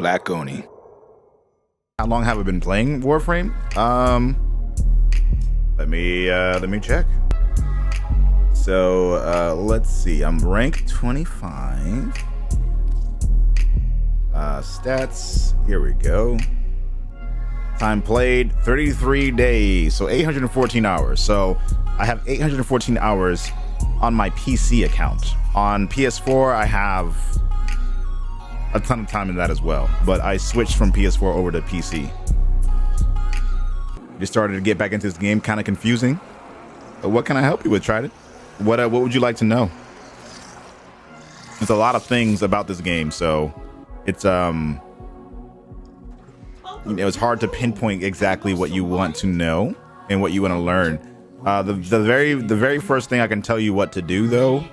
Black Oni. How long have I been playing Warframe? Let me check. So let's see. I'm ranked 25. Stats. Here we go. Time played 33 days, so 814 hours. So I have 814 hours on my PC account. On PS4, I have a ton of time in that as well, but I switched from PS4 over to PC. Just started to get back into this game, kind of confusing. What can I help you with, Trident? What would you like to know? There's a lot of things about this game, so it's it's hard to pinpoint exactly what you want to know and what you want to learn. The very first thing I can tell you what to do, though,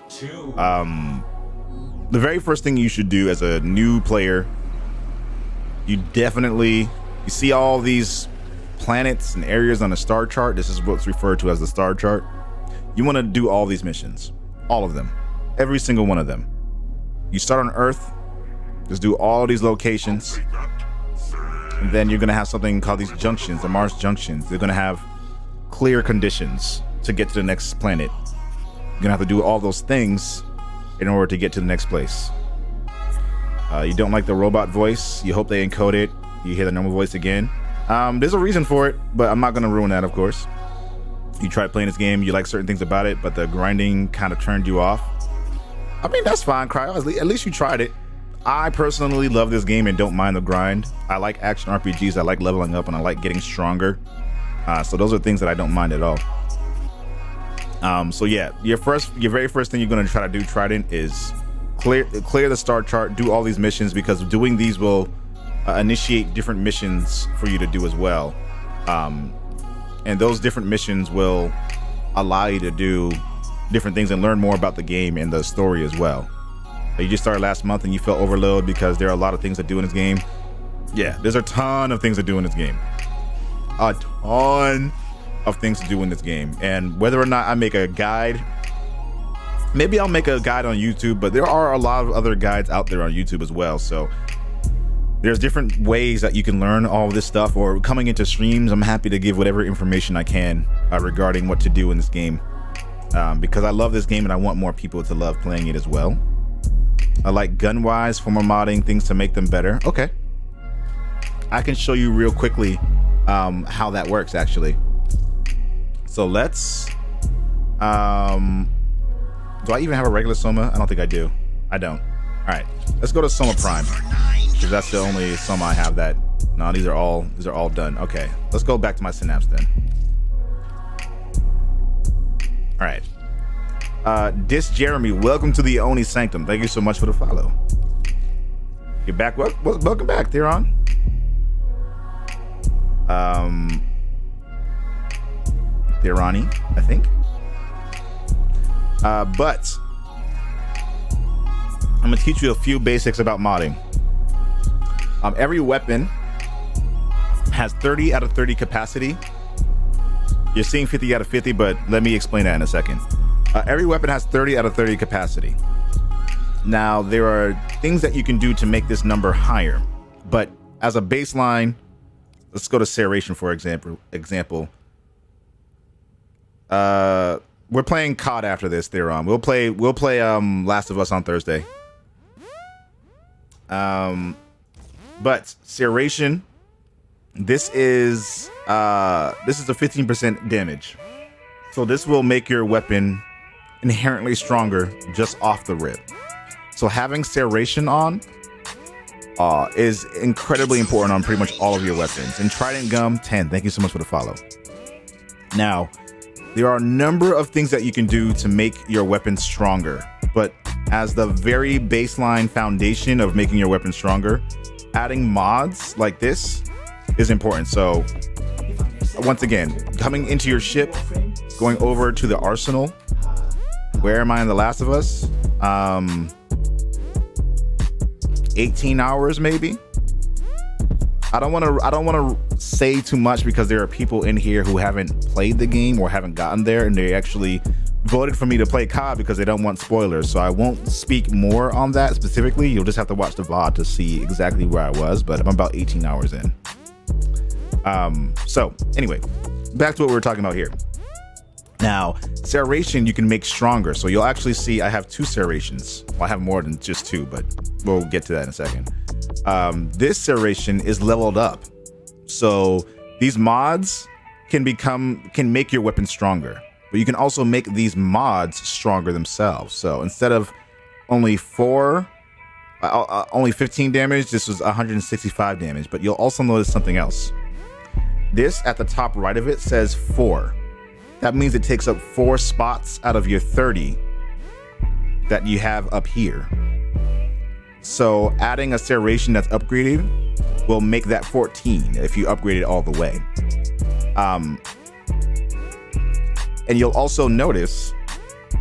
the very first thing you should do as a new player, you see all these planets and areas on a star chart. This is what's referred to as the star chart. You want to do all these missions, all of them, every single one of them. You start on Earth, just do all these locations, and then you're gonna have something called these junctions, the Mars junctions. They're gonna have clear conditions to get to the next planet. You're gonna have to do all those things in order to get to the next place. You don't like the robot voice, you hope they encode it, you hear the normal voice again. There's a reason for it, but I'm not gonna ruin that, of course. You tried playing this game, you like certain things about it, but the grinding kind of turned you off. I mean, that's fine, Cryo. At least you tried it. I personally love this game and don't mind the grind. I like action RPGs, I like leveling up, and I like getting stronger. So those are things that I don't mind at all. So yeah, your very first thing you're gonna try to do, Trident, is clear the star chart, do all these missions, because doing these will initiate different missions for you to do as well. And those different missions will allow you to do different things and learn more about the game and the story as well. You just started last month and you felt overloaded because there are a lot of things to do in this game. Yeah, there's a ton of things to do in this game. A ton of things to do in this game. And whether or not I make a guide, maybe I'll make a guide on YouTube, but there are a lot of other guides out there on YouTube as well. So there's different ways that you can learn all of this stuff, or coming into streams, I'm happy to give whatever information I can regarding what to do in this game. Because I love this game and I want more people to love playing it as well. I like gun-wise, Forma modding, things to make them better. Okay. I can show you real quickly how that works, actually. So let's... do I even have a regular Soma? I don't think I do. I don't. All right. Let's go to Soma Prime, because that's the only Soma I have that... No, these are all done. Okay. Let's go back to my Synapse then. All right. Jeremy, welcome to the Oni Sanctum. Thank you so much for the follow. You're back. Welcome back, Theron. Theronii, I think. But I'm gonna teach you a few basics about modding. Every weapon has 30 out of 30 capacity. You're seeing 50 out of 50, but let me explain that in a second. Every weapon has 30 out of 30 capacity. Now, there are things that you can do to make this number higher, but as a baseline, let's go to Serration for example. We're playing COD after this, Theron. We'll play Last of Us on Thursday. But Serration, this is a 15% damage. So this will make your weapon inherently stronger just off the rip. So having Serration on is incredibly important on pretty much all of your weapons. And Trident Gum 10, thank you so much for the follow. Now, there are a number of things that you can do to make your weapon stronger, but as the very baseline foundation of making your weapon stronger, adding mods like this is important. So once again, coming into your ship, going over to the arsenal. Where am I in The Last of Us? 18 hours maybe. I don't want to say too much because there are people in here who haven't played the game or haven't gotten there, and they actually voted for me to play COD because they don't want spoilers. So I won't speak more on that specifically. You'll just have to watch the VOD to see exactly where I was, but I'm about 18 hours in. So anyway, back to what we were talking about here. Now, serration you can make stronger. So you'll actually see I have 2 serrations. Well, I have more than just 2, but we'll get to that in a second. This serration is leveled up. So these mods can make your weapon stronger. But you can also make these mods stronger themselves. So instead of only 15 damage, this was 165 damage. But you'll also notice something else. This at the top right of it says 4. That means it takes up 4 spots out of your 30 that you have up here. So adding a serration that's upgraded will make that 14 if you upgrade it all the way. And you'll also notice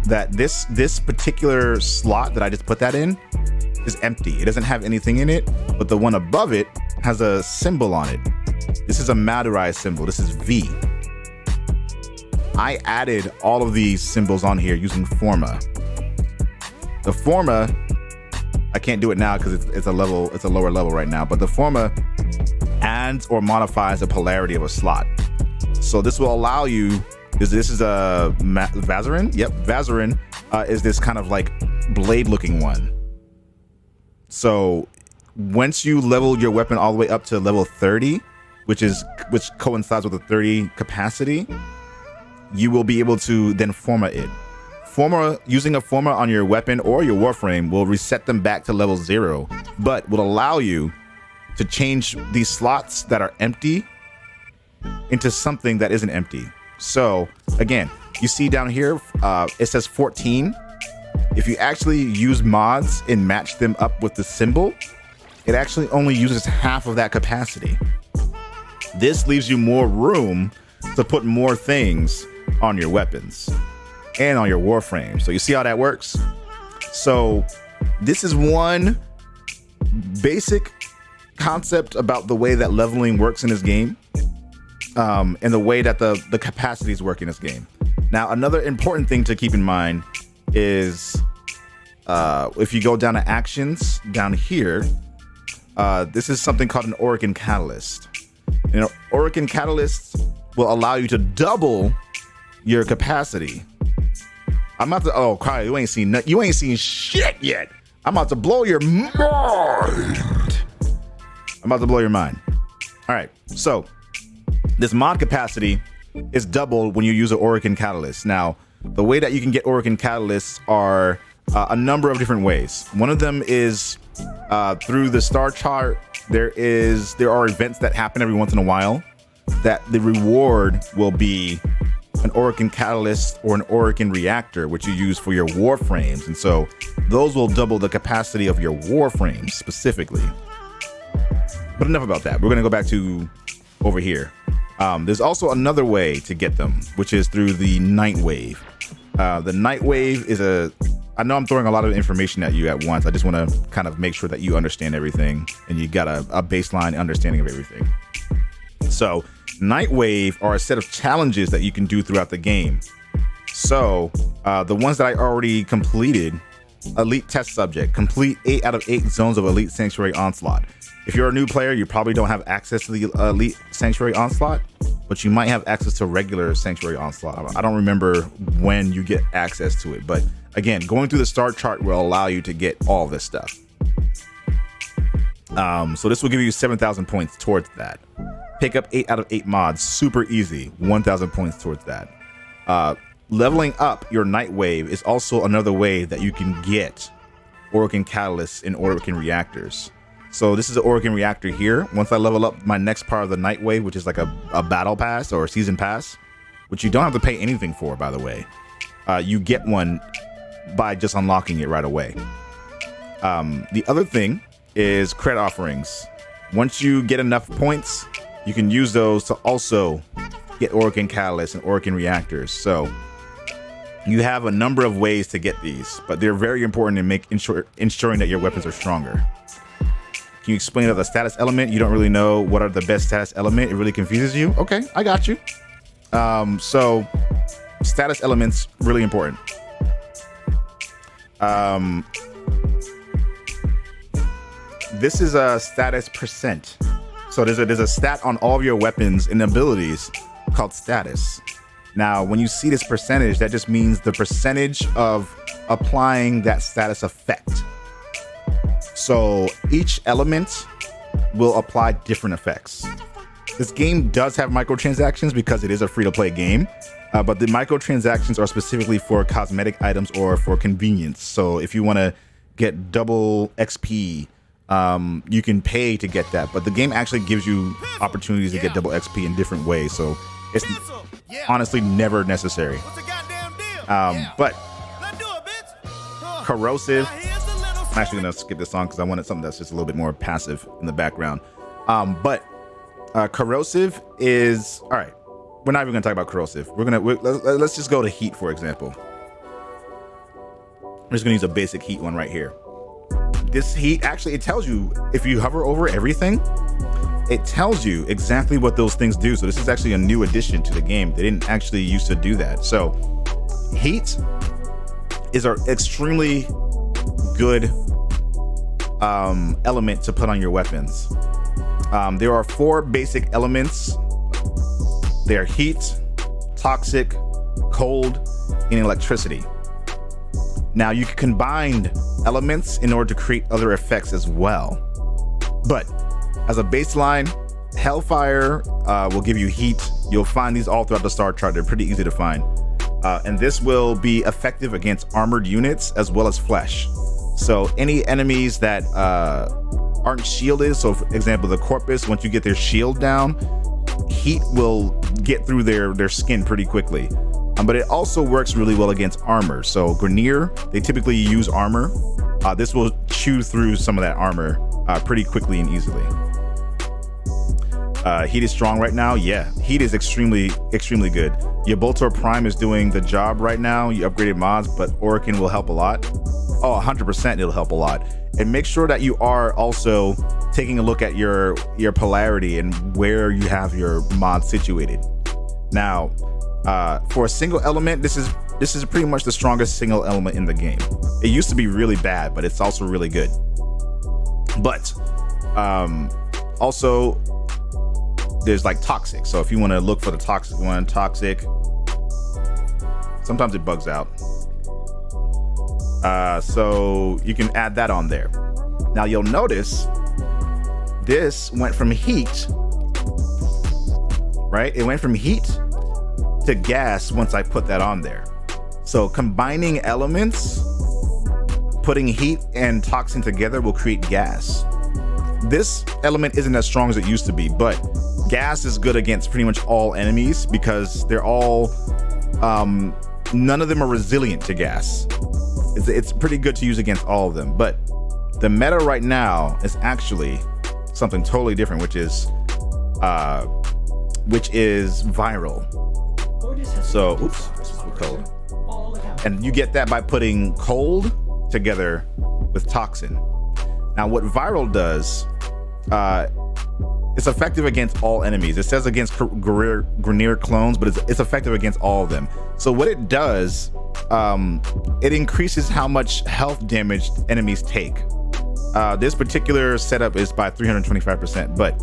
that this particular slot that I just put that in is empty. It doesn't have anything in it, but the one above it has a symbol on it. This is a Madurai symbol. This is V. I added all of these symbols on here using Forma. The Forma, I can't do it now because it's a lower level right now, but the Forma adds or modifies the polarity of a slot. So this will allow you, this is a Vazarin? Yep, Vazarin is this kind of like blade looking one. So once you level your weapon all the way up to level 30, which coincides with the 30 capacity, you will be able to then Forma it. Using a Forma on your weapon or your Warframe will reset them back to level 0, but will allow you to change these slots that are empty into something that isn't empty. So again, you see down here, it says 14. If you actually use mods and match them up with the symbol, it actually only uses half of that capacity. This leaves you more room to put more things on your weapons and on your Warframe. So you see how that works? So this is one basic concept about the way that leveling works in this game, and the way that the capacities work in this game. Now, another important thing to keep in mind is if you go down to actions down here, this is something called an Orokin Catalyst. And an Orokin Catalyst will allow you to double your capacity. I'm about to, oh, Kyle, you ain't seen shit yet. I'm about to blow your mind. I'm about to blow your mind. All right, so this mod capacity is doubled when you use an Orokin Catalyst. Now, the way that you can get Orokin Catalysts are a number of different ways. One of them is through the star chart. There are events that happen every once in a while that the reward will be an Orokin Catalyst or an Orokin Reactor, which you use for your Warframes. And so those will double the capacity of your Warframes specifically. But enough about that. We're going to go back to over here. There's also another way to get them, which is through the Night Wave. The Night Wave is I know I'm throwing a lot of information at you at once. I just want to kind of make sure that you understand everything and you got a baseline understanding of everything. So Night Wave are a set of challenges that you can do throughout the game. So the ones that I already completed: Elite Test Subject, complete 8 out of 8 zones of Elite Sanctuary Onslaught. If you're a new player, you probably don't have access to the Elite Sanctuary Onslaught, but you might have access to regular Sanctuary Onslaught. I don't remember when you get access to it, but again, going through the star chart will allow you to get all this stuff. So this will give you 7,000 points towards that. Pick up 8 out of 8 mods, super easy, 1,000 points towards that. Leveling up your Night Wave is also another way that you can get Orokin Catalysts and Orokin Reactors. So this is the Orokin Reactor here. Once I level up my next part of the Night Wave, which is like a battle pass or a season pass, which you don't have to pay anything for, by the way. You get one by just unlocking it right away. The other thing is credit offerings. Once you get enough points, you can use those to also get Orokin Catalysts and Orokin Reactors. So you have a number of ways to get these, but they're very important in ensuring that your weapons are stronger. Can you explain the status element? You don't really know what are the best status element. It really confuses you. Okay, I got you. So status elements, really important. This is a status percent. So there's a stat on all of your weapons and abilities called status. Now, when you see this percentage, that just means the percentage of applying that status effect. So each element will apply different effects. This game does have microtransactions because it is a free-to-play game, but the microtransactions are specifically for cosmetic items or for convenience. So if you want to get double XP, you can pay to get that, but the game actually gives you opportunities to get double XP in different ways. So it's honestly never necessary. But corrosive, I'm actually gonna skip this song because I wanted something that's just a little bit more passive in the background. But corrosive is all right. We're not even gonna talk about corrosive. Let's just go to heat, for example. I'm just gonna use a basic heat one right here. This heat, actually, it tells you, if you hover over everything, it tells you exactly what those things do. So this is actually a new addition to the game. They didn't actually used to do that. So heat is an extremely good element to put on your weapons. There are 4 basic elements. They are heat, toxic, cold, and electricity. Now you can combine elements in order to create other effects as well. But as a baseline, Hellfire will give you heat. You'll find these all throughout the star chart. They're pretty easy to find. And this will be effective against armored units as well as flesh. So any enemies that aren't shielded, so for example, the Corpus, once you get their shield down, heat will get through their skin pretty quickly. But it also works really well against armor. So Grineer, they typically use armor. This will chew through some of that armor pretty quickly and easily. Heat is strong right now. Yeah, heat is extremely good. Your Boltor Prime is doing the job right now. You upgraded mods, but Orokin will help a lot. Oh, 100% it'll help a lot. And make sure that you are also taking a look at your polarity and where you have your mod situated. Now, for a single element, this is pretty much the strongest single element in the game. It used to be really bad, but it's also really good. But also there's like toxic. So if you want to look for the toxic one, toxic, sometimes it bugs out. So you can add that on there. Now you'll notice this went from heat, right? It went from heat to gas once I put that on there. So combining elements, putting heat and toxin together will create gas. This element isn't as strong as it used to be, but gas is good against pretty much all enemies because they're all, none of them are resilient to gas. It's pretty good to use against all of them, but the meta right now is actually something totally different, which is viral. So, oops, this is cold. And you get that by putting cold together with toxin. Now, what viral does, it's effective against all enemies. It says against Grineer clones, but it's effective against all of them. So what it does, it increases how much health damage enemies take. This particular setup is by 325%, but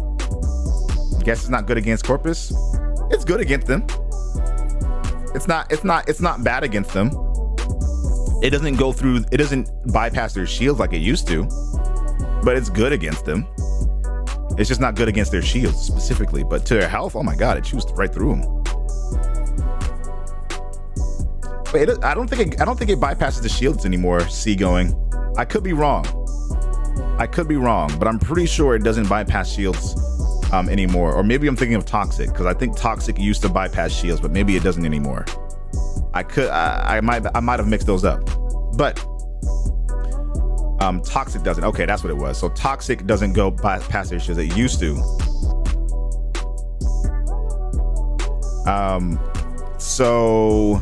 I guess it's not good against Corpus. It's good against them. It's not bad against them. It doesn't bypass their shields like it used to, but it's good against them. It's just not good against their shields specifically, but to their health, oh my god, it chews right through them. But I don't think it bypasses the shields anymore. Seagoing, I could be wrong, but I'm pretty sure it doesn't bypass shields anymore. Or maybe I'm thinking of Toxic, because I think Toxic used to bypass shields, but maybe it doesn't anymore. I might have mixed those up, but Toxic doesn't. Okay, that's what it was. So Toxic doesn't go past their shields. It used to. So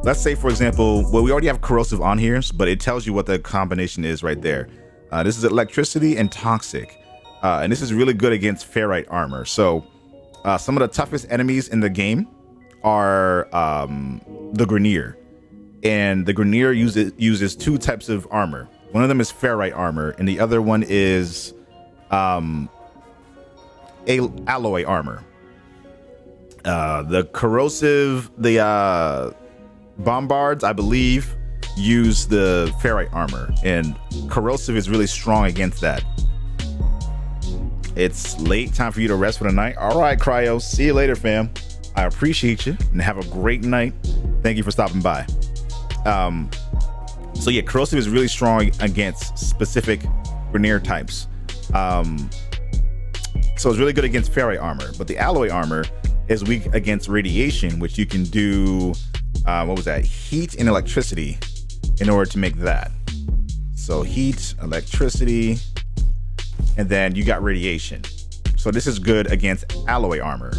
let's say, for example, well, we already have corrosive on here, but it tells you what the combination is right there. This is electricity and toxic, and this is really good against ferrite armor. So some of the toughest enemies in the game are the Grineer, and the Grineer uses two types of armor. One of them is ferrite armor, and the other one is alloy armor. The corrosive, the bombards, I believe, use the ferrite armor, and corrosive is really strong against that. It's late, time for you to rest for the night. All right, Cryo, see you later, fam. I appreciate you, and have a great night. Thank you for stopping by. So yeah, corrosive is really strong against specific Grineer types. So it's really good against ferrite armor, but the alloy armor is weak against radiation, which you can do, what was that? Heat and electricity in order to make that. So heat, electricity, and then you got radiation. So this is good against alloy armor.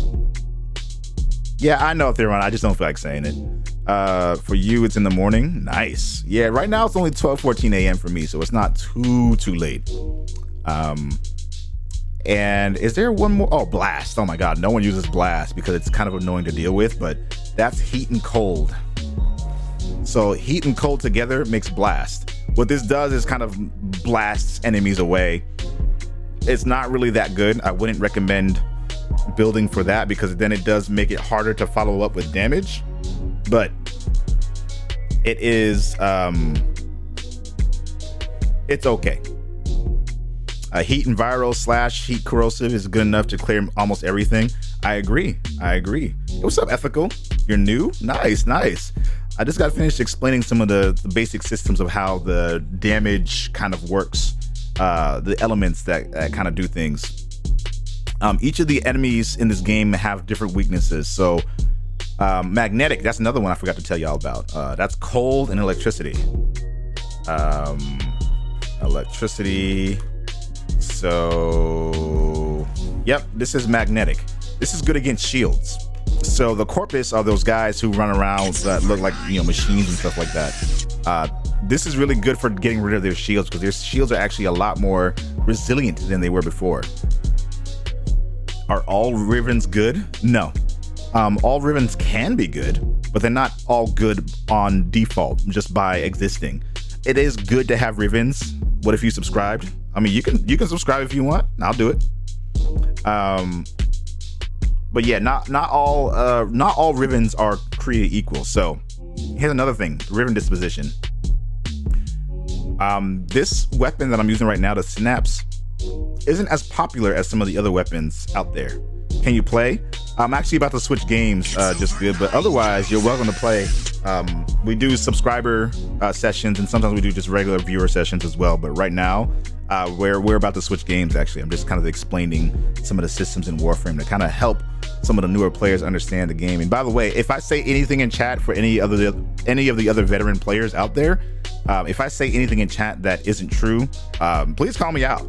Yeah, I know, Theron, I just don't feel like saying it. For you, it's in the morning. Nice. Yeah, right now it's only 12:14 a.m. for me, so it's not too late. And is there one more? Oh, blast. Oh my God, no one uses blast because it's kind of annoying to deal with, but that's heat and cold. So heat and cold together makes blast. What this does is kind of blasts enemies away. It's not really that good. I wouldn't recommend building for that because then it does make it harder to follow up with damage, but it is, it's okay. Heat and viral / heat corrosive is good enough to clear almost everything. I agree. Hey, what's up, Ethical? You're new? Nice. I just got finished explaining some of the basic systems of how the damage kind of works, the elements that kind of do things. Each of the enemies in this game have different weaknesses. So magnetic, that's another one I forgot to tell y'all about. That's cold and electricity. Electricity. So, yep, this is magnetic. This is good against shields. So the Corpus are those guys who run around that look like, machines and stuff like that. This is really good for getting rid of their shields because their shields are actually a lot more resilient than they were before. Are all Rivens good? No. All Rivens can be good, but they're not all good on default just by existing. It is good to have Rivens. What if you subscribed? I mean, you can subscribe if you want. I'll do it. But yeah, not all Rivens are created equal. So here's another thing: Riven Disposition. This weapon that I'm using right now, the Synapse, isn't as popular as some of the other weapons out there. Can you play? I'm actually about to switch games, just good, but otherwise you're welcome to play. We do subscriber sessions, and sometimes we do just regular viewer sessions as well. But right now, we're about to switch games. Actually, I'm just kind of explaining some of the systems in Warframe to kind of help some of the newer players understand the game. And by the way, if I say anything in chat for any of the other veteran players out there, if I say anything in chat that isn't true, please call me out.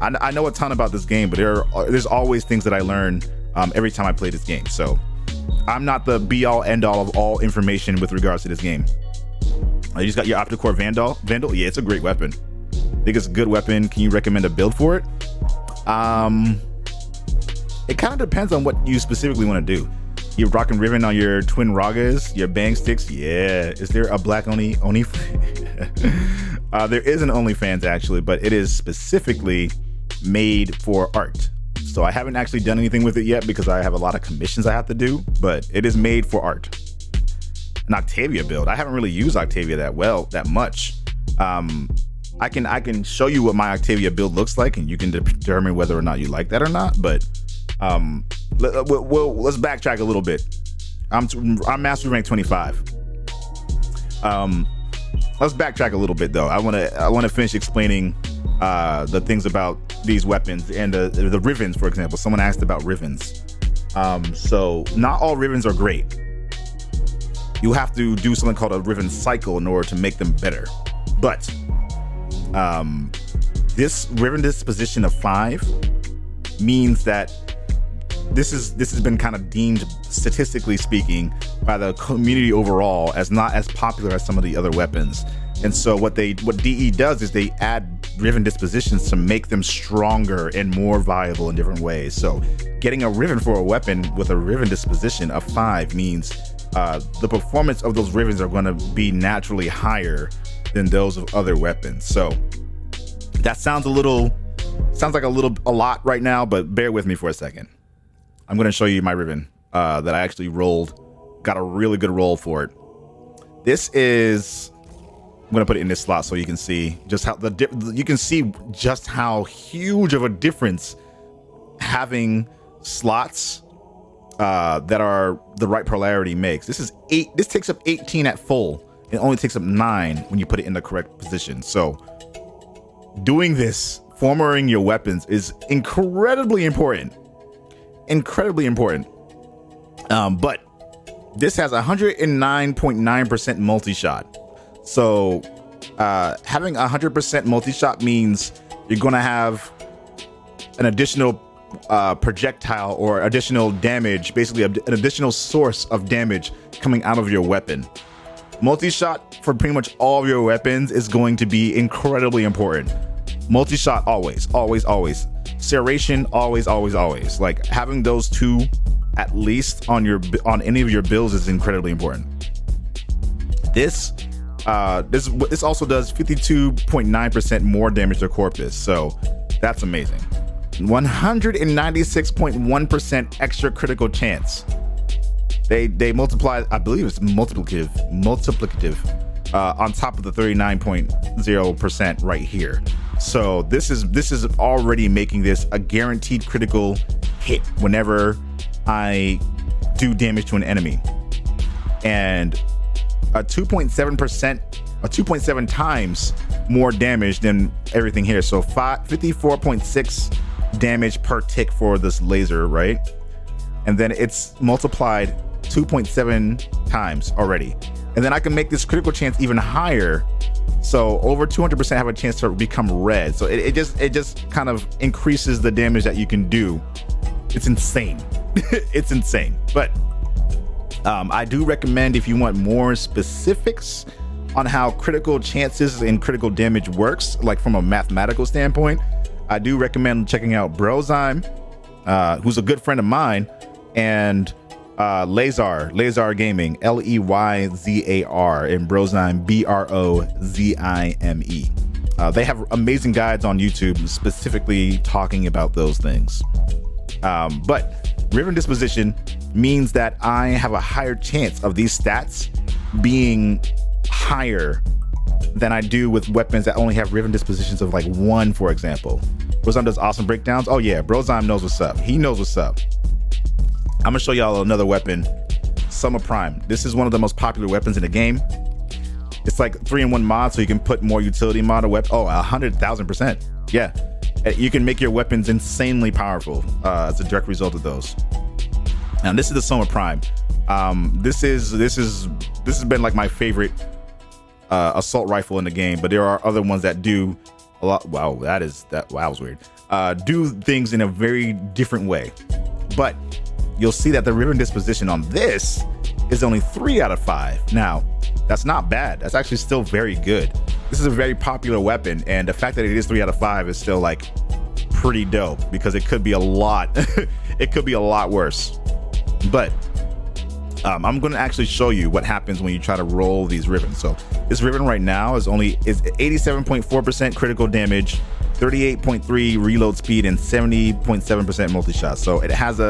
I know a ton about this game, but there's always things that I learn every time I play this game. So I'm not the be-all, end-all of all information with regards to this game. You just got your Opticore Vandal. Yeah, it's a great weapon. I think it's a good weapon. Can you recommend a build for it? It kind of depends on what you specifically want to do. You're rocking Riven on your twin Ragas, your bang sticks. Yeah. Is there a black Oni? There is an OnlyFans actually, but it is specifically made for art. So I haven't actually done anything with it yet because I have a lot of commissions I have to do, but it is made for art. An Octavia build. I haven't really used Octavia that much. I can show you what my Octavia build looks like, and you can determine whether or not you like that or not. But let's backtrack a little bit. I'm mastery rank 25. Let's backtrack a little bit though. I want to finish explaining the things about these weapons and the Rivens, for example. Someone asked about Rivens. So not all Rivens are great. You have to do something called a Riven cycle in order to make them better. But this Riven Disposition of 5 means that this has been kind of deemed, statistically speaking, by the community overall as not as popular as some of the other weapons. And so what DE does is they add Riven dispositions to make them stronger and more viable in different ways. So getting a Riven for a weapon with a Riven disposition of 5 means the performance of those Rivens are going to be naturally higher than those of other weapons. So that sounds like a lot right now, but bear with me for a second. I'm going to show you my Riven that I actually got a really good roll for it. This is, I'm going to put it in this slot so you can see just how just how huge of a difference having slots that are the right polarity makes. This takes up 18 at full. It only takes up 9 when you put it in the correct position. So doing this, formaing your weapons, is incredibly important. But this has 109.9% multi-shot. So having 100% multi-shot means you're going to have an additional projectile or additional damage, basically an additional source of damage coming out of your weapon. Multi-shot for pretty much all of your weapons is going to be incredibly important. Multi-shot always. Serration always. Like having those 2 at least on any of your builds is incredibly important. This also does 52.9% more damage to Corpus, so that's amazing. 196.1% extra critical chance. They multiply, I believe it's multiplicative on top of the 39.0% right here. So this is already making this a guaranteed critical hit whenever I do damage to an enemy, and a 2.7 times more damage than everything here. So 54.6 damage per tick for this laser, right? And then it's multiplied 2.7 times already. And then I can make this critical chance even higher. So over 200% have a chance to become red. So it just kind of increases the damage that you can do. It's insane. It's insane. But I do recommend, if you want more specifics on how critical chances and critical damage works, like from a mathematical standpoint, I do recommend checking out Brozyme, who's a good friend of mine, and Lazar Gaming, Leyzar, and Brozyme, Brozime. They have amazing guides on YouTube specifically talking about those things. But Riven disposition means that I have a higher chance of these stats being higher than I do with weapons that only have Riven dispositions of like 1, for example. Brozyme does awesome breakdowns. Oh yeah, Brozyme knows what's up. He knows what's up. I'm gonna show y'all another weapon, Summer Prime. This is one of the most popular weapons in the game. It's like 3-in-1 mod, so you can put more utility mod or weapon. Oh, 100,000%. Yeah, you can make your weapons insanely powerful as a direct result of those. Now this is the Summer Prime. This has been like my favorite assault rifle in the game, but there are other ones that do a lot. Wow, that was weird. Do things in a very different way, but you'll see that the Riven disposition on this is only 3 out of 5. Now, that's not bad. That's actually still very good. This is a very popular weapon, and the fact that it is 3 out of 5 is still like pretty dope, because it could be a lot. It could be a lot worse. But I'm going to actually show you what happens when you try to roll these Rivens. So this Riven right now is 87.4% critical damage, 38.3 reload speed, and 70.7% multi-shot. So it has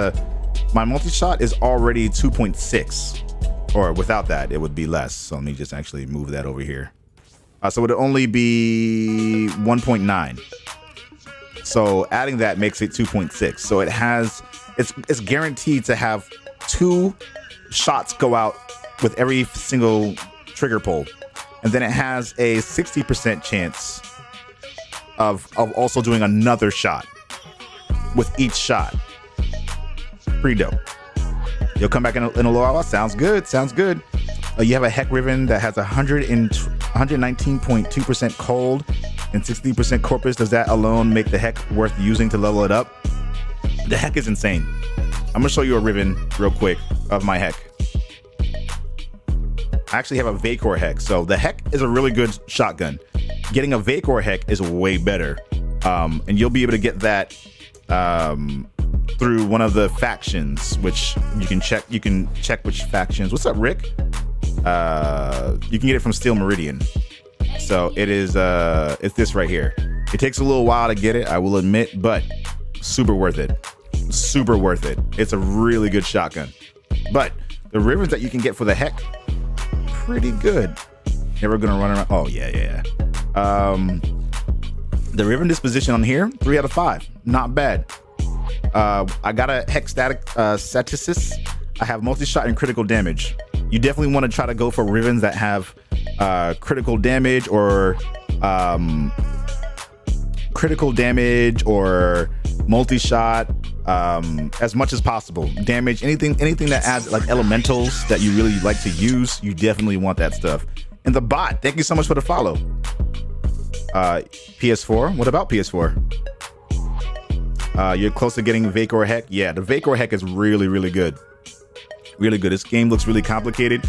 my multi-shot is already 2.6, or without that it would be less. So let me just actually move that over here. So it would only be 1.9. So adding that makes it 2.6. So it's guaranteed to have 2 shots go out with every single trigger pull, and then it has a 60% chance of also doing another shot with each shot. Pretty dope. You'll come back in a little while. Sounds good. You have a Heck Riven that has 119.2% cold and 60% corpus. Does that alone make the Heck worth using to level it up? The Heck is insane. I'm gonna show you a Riven real quick of my Heck. I actually have a Vacor Heck. So the Heck is a really good shotgun. Getting a Vacor Heck is way better. And you'll be able to get that through one of the factions, which you can check. You can check which factions. What's up, Rick? You can get it from Steel Meridian. So it is it's this right here. It takes a little while to get it, I will admit, but super worth it. Super worth it. It's a really good shotgun. But the ribbons that you can get for the Heck, pretty good. Never gonna run around. Oh yeah. The ribbon disposition on here, 3 out of 5. Not bad. I got a Heck static statistics. I have multi-shot and critical damage. You definitely want to try to go for ribbons that have critical damage or multi-shot as much as possible. Damage, anything that adds like elementals that you really like to use, you definitely want that stuff. And the bot, thank you so much for the follow. PS4, what about PS4? You're close to getting Vacor Heck. Yeah, the Vacor Heck is really, really good. Really good. This game looks really complicated.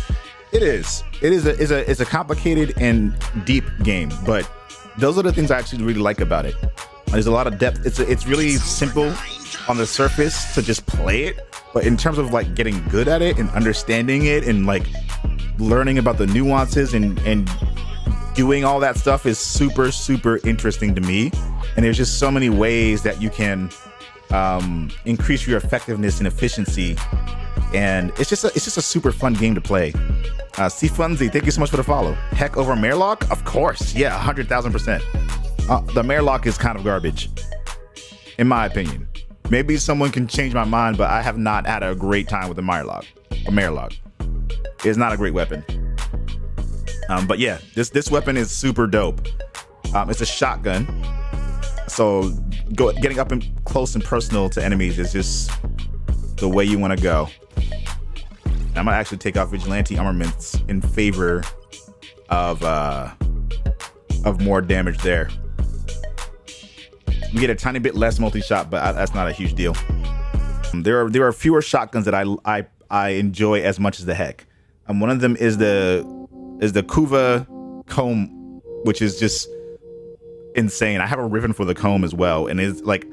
It is. It's a complicated and deep game, but those are the things I actually really like about it. There's a lot of depth. It's really simple on the surface to just play it, but in terms of like getting good at it and understanding it and like learning about the nuances and doing all that stuff is super, super interesting to me. And there's just so many ways that you can increase your effectiveness and efficiency. And it's just a super fun game to play. C Funzy, thank you so much for the follow. Heck over Marelock? Of course. Yeah, 100,000%. The Marelock is kind of garbage, in my opinion. Maybe someone can change my mind, but I have not had a great time with the Marelock. It's not a great weapon. But yeah, this weapon is super dope. It's a shotgun. So getting up and close and personal to enemies is just the way you want to go. I'm gonna actually take off vigilante armaments in favor of more damage there. We get a tiny bit less multi-shot, but that's not a huge deal. There are fewer shotguns that I enjoy as much as the Heck. One of them is the Kuva comb, which is just insane. I have a ribbon for the comb as well, and it's like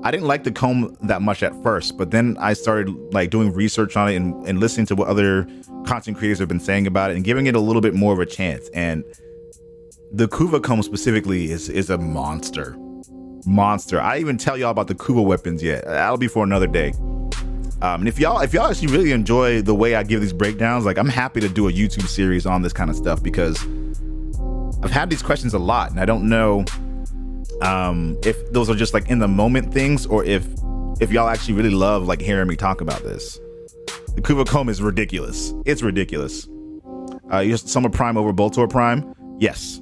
I didn't like the comb that much at first, but then I started like doing research on it and listening to what other content creators have been saying about it and giving it a little bit more of a chance. And the Kuva comb specifically is a monster. I even tell y'all about the Kuva weapons yet. That'll be for another day. And if y'all actually really enjoy the way I give these breakdowns, like I'm happy to do a YouTube series on this kind of stuff because I've had these questions a lot and I don't know if those are just like in the moment things or if y'all actually really love like hearing me talk about this. The Kuva comb is ridiculous. It's ridiculous. You just Soma Prime over Boltor Prime? Yes.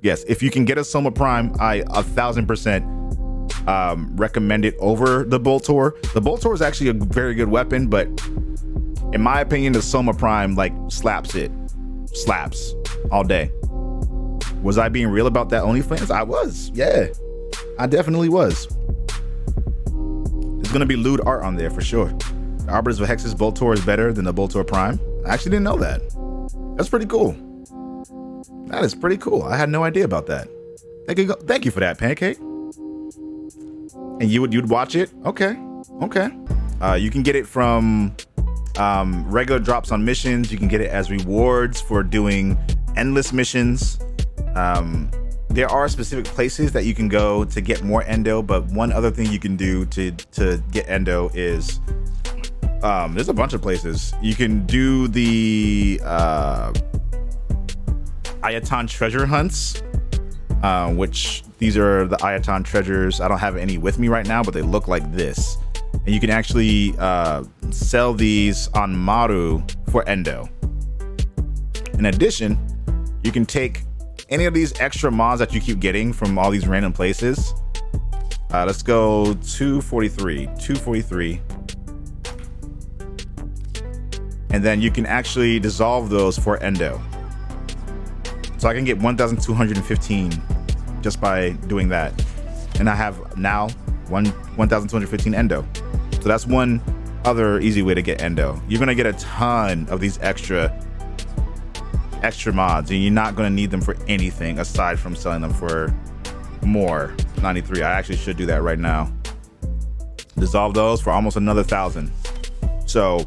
If you can get a Soma Prime, I 1000% recommend it over the Boltor. The Boltor is actually a very good weapon, but in my opinion, the Soma Prime like slaps all day. Was I being real about that OnlyFans? I was. Yeah, I definitely was. There's gonna be lewd art on there for sure. The Arbiters of Hexus Boltor is better than the Boltor Prime. I actually didn't know that. That's pretty cool. That is pretty cool. I had no idea about that. Thank you for that, Pancake. And you'd watch it? Okay. You can get it from regular drops on missions. You can get it as rewards for doing endless missions. There are specific places that you can go to get more Endo, but one other thing you can do to get Endo is there's a bunch of places. You can do the Ayaton treasure hunts, which these are the Ayaton treasures. I don't have any with me right now, but they look like this. And you can actually sell these on Maru for Endo. In addition, you can take any of these extra mods that you keep getting from all these random places. Let's go 243. And then you can actually dissolve those for Endo. So I can get 1,215 just by doing that. And I have now 1,215 Endo. So that's one other easy way to get Endo. You're gonna get a ton of these extra extra mods, and you're not going to need them for anything aside from selling them for more. 93. I actually should do that right now. Dissolve those for almost another 1,000. So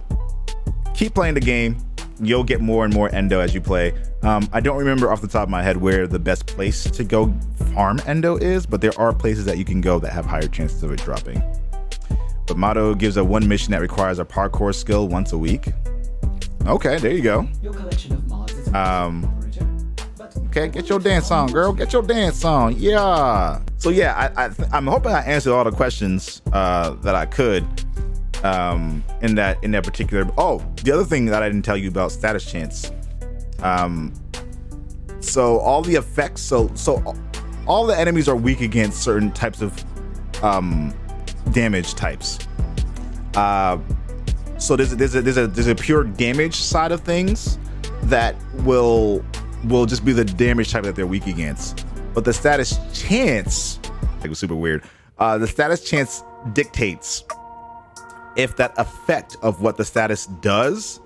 keep playing the game. You'll get more and more Endo as you play. I don't remember off the top of my head where the best place to go farm Endo is, but there are places that you can go that have higher chances of it dropping. But Motto gives a one mission that requires a parkour skill once a week. Okay, there you go. Your collection of mods is okay, get your dance on, girl. Get your dance on. Yeah. So yeah, I'm hoping I answered all the questions that I could in that particular. Oh, the other thing that I didn't tell you about status chance. So all the effects. So all the enemies are weak against certain types of damage types. So there's a pure damage side of things that will just be the damage type that they're weak against. But the status chance, it was super weird. The status chance dictates if that effect of what the status does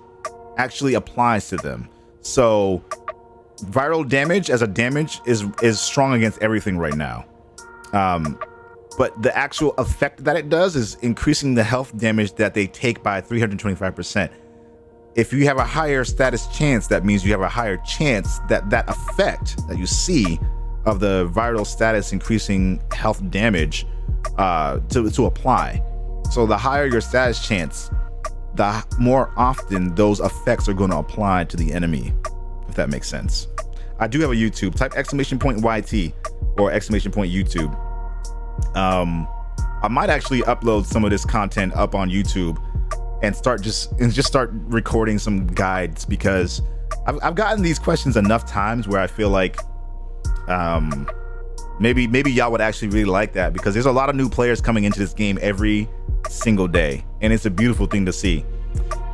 actually applies to them. So viral damage as a damage is strong against everything right now. But the actual effect that it does is increasing the health damage that they take by 325%. If you have a higher status chance, that means you have a higher chance that that effect that you see of the viral status increasing health damage to apply. So the higher your status chance, the more often those effects are going to apply to the enemy, if that makes sense. I do have a YouTube. Type !YT or !YouTube. I might actually upload some of this content up on YouTube and start recording some guides, because I've gotten these questions enough times where I feel like maybe y'all would actually really like that, because there's a lot of new players coming into this game every single day, and it's a beautiful thing to see.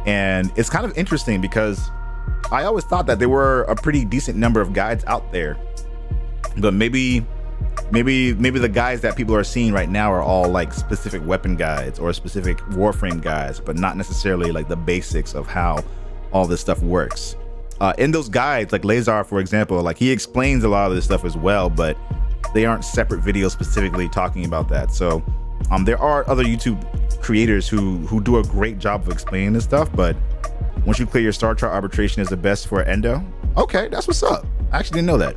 And it's kind of interesting because I always thought that there were a pretty decent number of guides out there, but maybe the guides that people are seeing right now are all like specific weapon guides or specific Warframe guides, but not necessarily like the basics of how all this stuff works. In those guides, like Lazar, for example, like he explains a lot of this stuff as well, but they aren't separate videos specifically talking about that. So there are other YouTube creators who do a great job of explaining this stuff, but once you clear your star chart, arbitration is the best for Endo. Okay, that's what's up. I actually didn't know that.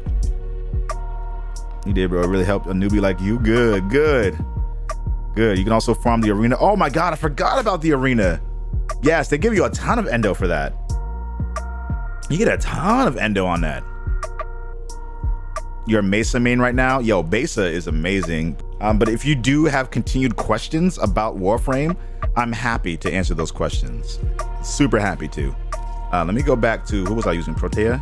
You did, bro. It really helped a newbie like you. Good. You can also farm the arena. Oh my God, I forgot about the arena. Yes, they give you a ton of Endo for that. You get a ton of Endo on that. You're Mesa main right now? Yo, Mesa is amazing. But if you do have continued questions about Warframe, I'm happy to answer those questions. Super happy to. Let me go back to, who was I using? Protea?